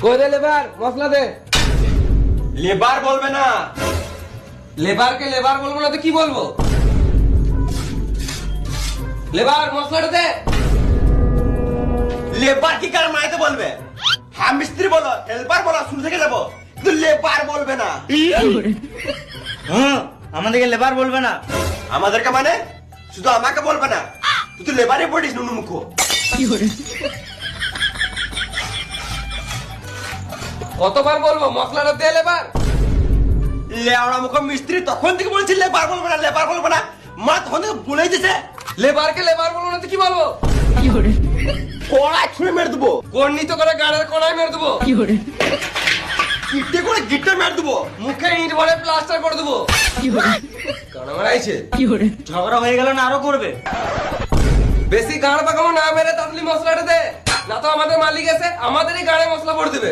কই রে লেবার, মশলা দে। লেবার বলবে না। লেবারকে লেবার বলবো না তো কি বলবো? লেবার, মশলাটা দে। লেবার কি কার মাইতে বলবে? হ্যাঁ মিস্ত্রি বলো, হেল্পার বলো, শুরু থেকে যাবো, কিন্তু লেবার বলবে না। হ্যাঁ, আমাদেরকে লেবার বলবে না। আমাদেরকে মানে শুধু আমাকে বলবে না, তুই তো লেবারে পড়িস নুনু মুখ। কতবার বলবো মশলাটা দে লেবার? লেওড়া মুখ মিস্ত্রি তখন থেকে বলছি লেবার বলবে না, লেবার বলবে না, মা তখন থেকে বলেই দিছে। লেবারকে লেবার বলবো না তো কি বলবো? কড়াই ছুঁড়ে মেরে দেবো, কর্নিত করে গাড়ের কোনায় মেরে দেবো, ইটে করে গিটে মেরে দেবো। মুখে ইট ভরে প্লাস্টার করে দেবো। কানা মারাইছে। ঝগড়া হয়ে গেল না আরো করবে? বেশি গাড় পাকামো না মেরে তাড়াতাড়ি মশলাটা দে, না তো আমাদের মালিক এসে আমাদেরই গাড়ে মশলা ভরে দেবে।